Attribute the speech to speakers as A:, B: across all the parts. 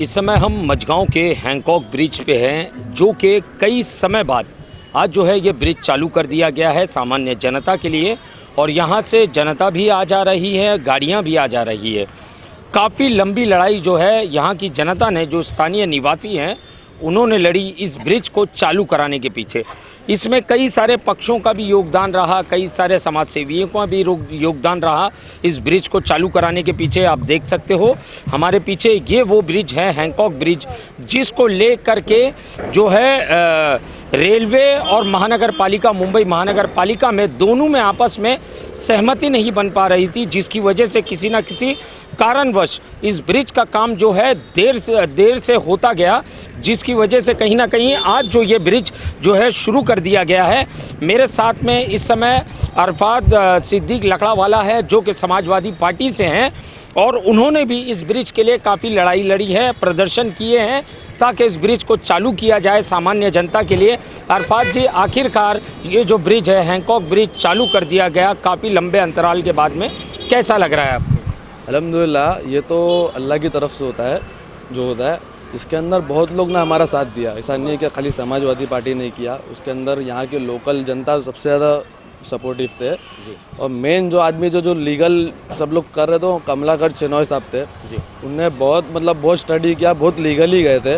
A: इस समय हम मझगांव के हैंकॉक ब्रिज पे हैं, जो कि कई समय बाद आज जो है ये ब्रिज चालू कर दिया गया है सामान्य जनता के लिए। और यहाँ से जनता भी आ जा रही है, गाड़ियाँ भी आ जा रही है। काफ़ी लंबी लड़ाई जो है यहाँ की जनता ने, जो स्थानीय निवासी हैं, उन्होंने लड़ी इस ब्रिज को चालू कराने के पीछे। इसमें कई सारे पक्षों का भी योगदान रहा, कई सारे समाज सेवियों का भी योगदान रहा इस ब्रिज को चालू कराने के पीछे। आप देख सकते हो हमारे पीछे ये वो ब्रिज है, हैंकॉक ब्रिज, जिसको ले करके जो है रेलवे और महानगर पालिका, मुंबई महानगर पालिका में दोनों में आपस में सहमति नहीं बन पा रही थी, जिसकी वजह से किसी न किसी कारणवश इस ब्रिज का काम जो है देर से होता गया, जिसकी वजह से कहीं ना कहीं आज जो ये ब्रिज जो है शुरू कर दिया गया है। मेरे साथ में इस समय अरफात सिद्दीक लकड़ावाला है, जो कि समाजवादी पार्टी से हैं, और उन्होंने भी इस ब्रिज के लिए काफ़ी लड़ाई लड़ी है, प्रदर्शन किए हैं ताकि इस ब्रिज को चालू किया जाए सामान्य जनता के लिए। अरफात जी, आखिरकार ये जो ब्रिज है हैंकॉक ब्रिज चालू कर दिया गया काफ़ी लंबे अंतराल के बाद में, कैसा लग रहा है आपको?
B: अल्हम्दुलिल्लाह, ये तो अल्लाह की तरफ से होता है जो होता है। इसके अंदर बहुत लोग ने हमारा साथ दिया, ऐसा नहीं है कि खाली समाजवादी पार्टी ने किया। उसके अंदर यहाँ के लोकल जनता सबसे ज़्यादा सपोर्टिव थे। और मेन जो आदमी जो लीगल सब लोग कर रहे थे, कमलाकर चेनॉय साहब थे जी। उनने बहुत स्टडी किया, बहुत लीगली गए थे।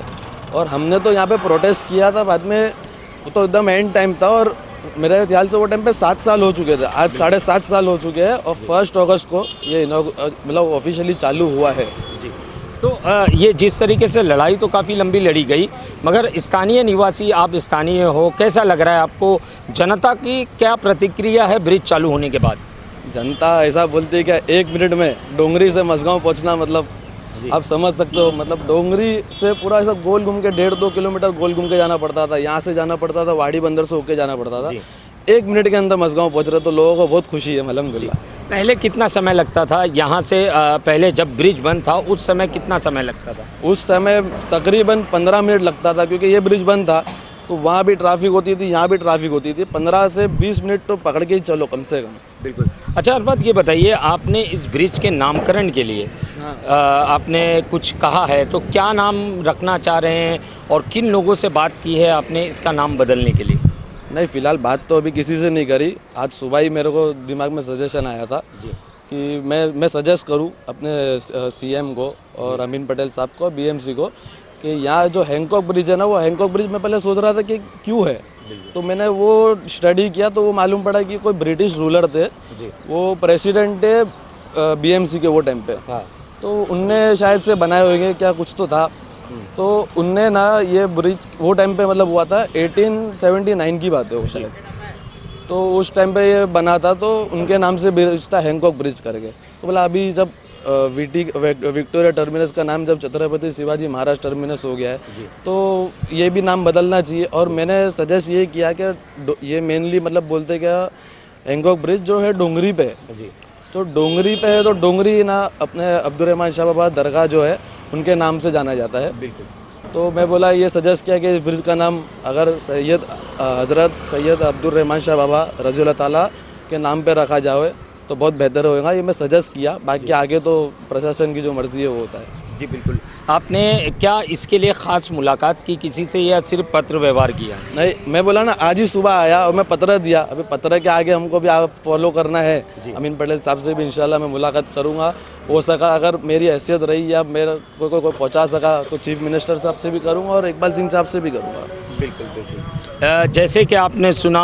B: और हमने तो यहाँ पे प्रोटेस्ट किया था बाद में, वो तो एकदम एंड टाइम था। और मेरे ख्याल से वो टाइम पे 7 साल हो चुके थे, आज 7.5 साल हो चुके हैं। और 1 अगस्त को ये मतलब ऑफिशियली चालू हुआ है जी।
A: तो ये जिस तरीके से लड़ाई तो काफ़ी लंबी लड़ी गई, मगर स्थानीय निवासी, आप स्थानीय हो, कैसा लग रहा है आपको? जनता की क्या प्रतिक्रिया है ब्रिज चालू होने के बाद?
B: जनता ऐसा बोलती है कि 1 मिनट में डोंगरी से मझगांव पहुंचना, मतलब आप समझ सकते हो, मतलब डोंगरी से पूरा ऐसा गोल घूम के 1.5-2 किलोमीटर गोल घूम के जाना पड़ता था। यहाँ से जाना पड़ता था, वाड़ी बंदर से होके जाना पड़ता था। 1 मिनट के अंदर मझगांव पहुँच रहे, तो लोगों को बहुत खुशी है अल्हम्दुलिल्लाह।
A: पहले कितना समय लगता था यहाँ से? पहले जब ब्रिज बंद था उस समय कितना समय लगता था?
B: उस समय तकरीबन 15 मिनट लगता था, क्योंकि ये ब्रिज बंद था तो वहाँ भी ट्रैफिक होती थी, यहाँ भी ट्रैफिक होती थी। 15 से 20 मिनट तो पकड़ के ही चलो कम से कम।
A: बिल्कुल। अच्छा अरफात, ये बताइए, आपने इस ब्रिज के नामकरण के लिए आपने कुछ कहा है, तो क्या नाम रखना चाह रहे हैं और किन लोगों से बात की है आपने इसका नाम बदलने के लिए?
B: नहीं, फ़िलहाल बात तो अभी किसी से नहीं करी। आज सुबह ही मेरे को दिमाग में सजेशन आया था जी, कि मैं सजेस्ट करूं अपने सीएम को और अमीन पटेल साहब को, बीएमसी को, कि यहाँ जो हैंकॉक ब्रिज है ना, वो हैंकॉक ब्रिज में पहले सोच रहा था कि क्यों है। तो मैंने वो स्टडी किया तो वो मालूम पड़ा कि कोई ब्रिटिश रूलर थे जी, वो प्रेसिडेंट थे बीएमसी के वो टाइम पे। हाँ। तो उनने शायद से बनाए होंगे, क्या कुछ तो था। तो उनने ना ये ब्रिज वो टाइम पे मतलब हुआ था 1879 की बात है वो शायद। तो उस टाइम पे ये बना था, तो उनके नाम से ब्रिज था हैंकॉक ब्रिज करके। तो बोला अभी जब विक्टोरिया टर्मिनस का नाम जब छत्रपति शिवाजी महाराज टर्मिनस हो गया है, तो ये भी नाम बदलना चाहिए। और मैंने सजेस्ट ये किया कि ये मेनली मतलब बोलते क्या, हैंकॉक ब्रिज जो है डोंगरी पे है, तो डोंगरी पे है, तो डोंगरी ना अपने अब्दुर्रहमान शाह बाबा दरगाह जो है उनके नाम से जाना जाता है। बिल्कुल। तो मैं बोला, ये सजेस्ट किया कि इस ब्रिज का नाम अगर हज़रत सैयद अब्दुर्रहमान शाह बाबा रज़ियल्लाहु ताला के नाम पे रखा जाए तो बहुत बेहतर होगा। ये मैं सजेस्ट किया, बाकी आगे तो प्रशासन की जो मर्ज़ी है वो होता है।
A: जी बिल्कुल। आपने क्या इसके लिए ख़ास मुलाकात की किसी से, या सिर्फ पत्र व्यवहार किया?
B: नहीं, मैं बोला ना, आज ही सुबह आया और मैं पत्र दिया। अभी पत्र के आगे हमको भी फॉलो करना है। अमीन पटेल साहब से भी इंशाल्लाह मैं मुलाकात करूँगा। हो सका अगर मेरी हैसियत रही या मेरा कोई पहुँचा सका तो चीफ मिनिस्टर साहब से भी करूँगा और इकबाल सिंह साहब से भी करूँगा।
A: बिल्कुल बिल्कुल। जैसे कि आपने सुना,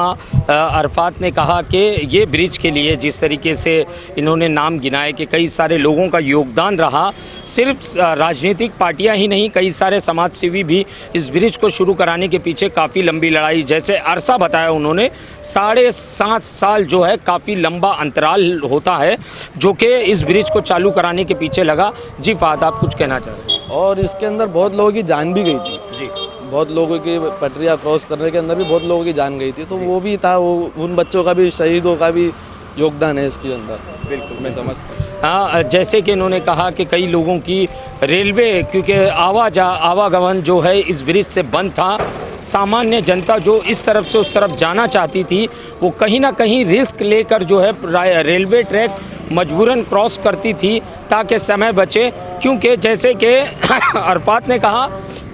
A: अरफात ने कहा कि ये ब्रिज के लिए जिस तरीके से इन्होंने नाम गिनाए कि कई सारे लोगों का योगदान रहा, सिर्फ राजनीतिक पार्टियां ही नहीं, कई सारे समाज सेवी भी इस ब्रिज को शुरू कराने के पीछे काफ़ी लंबी लड़ाई, जैसे अरसा बताया उन्होंने, 7.5 साल जो है काफ़ी लंबा अंतराल होता है जो कि इस ब्रिज को चालू कराने के पीछे लगा। जी फात, आप कुछ कहना चाह रहे हैं?
B: और इसके अंदर बहुत लोगों की जान भी गई थी जी, बहुत लोगों की पटरियाँ क्रॉस करने के अंदर भी बहुत लोगों की जान गई थी। तो वो भी था, वो उन बच्चों का भी, शहीदों का भी योगदान है इसके अंदर। बिल्कुल, मैं समझता हूँ।
A: हाँ, जैसे कि इन्होंने कहा कि कई लोगों की रेलवे, क्योंकि आवागमन जो है इस ब्रिज से बंद था, सामान्य जनता जो इस तरफ से उस तरफ जाना चाहती थी वो कहीं ना कहीं रिस्क लेकर जो है रेलवे ट्रैक मजबूरन क्रॉस करती थी ताकि समय बचे, क्योंकि जैसे कि अरफात ने कहा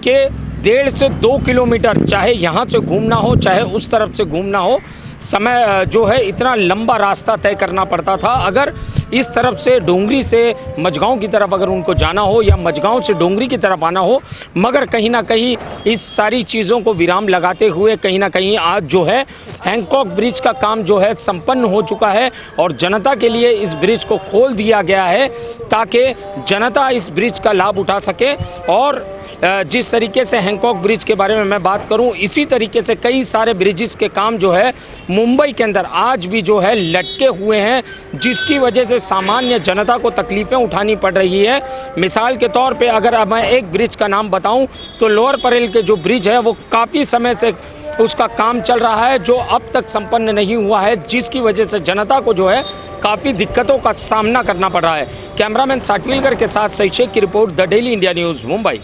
A: कि 1.5 से 2 किलोमीटर चाहे यहाँ से घूमना हो चाहे उस तरफ से घूमना हो, समय जो है इतना लंबा रास्ता तय करना पड़ता था। अगर इस तरफ से डोंगरी से मझगांव की तरफ अगर उनको जाना हो या मझगांव से डोंगरी की तरफ आना हो, मगर कहीं ना कहीं इस सारी चीज़ों को विराम लगाते हुए कहीं ना कहीं आज जो है हैंकॉक ब्रिज का काम जो है संपन्न हो चुका है और जनता के लिए इस ब्रिज को खोल दिया गया है ताकि जनता इस ब्रिज का लाभ उठा सके। और जिस तरीके से हैंकॉक ब्रिज के बारे में मैं बात करूं, इसी तरीके से कई सारे ब्रिजेस के काम जो है मुंबई के अंदर आज भी जो है लटके हुए हैं, जिसकी वजह से सामान्य जनता को तकलीफ़ें उठानी पड़ रही है। मिसाल के तौर पे अगर मैं एक ब्रिज का नाम बताऊं तो लोअर परेल के जो ब्रिज है वो काफ़ी समय से उसका काम चल रहा है, जो अब तक संपन्न नहीं हुआ है, जिसकी वजह से जनता को जो है काफ़ी दिक्कतों का सामना करना पड़ रहा है। कैमरामैन साटविलकर के साथ सही शेख की report, the daily India news, Mumbai.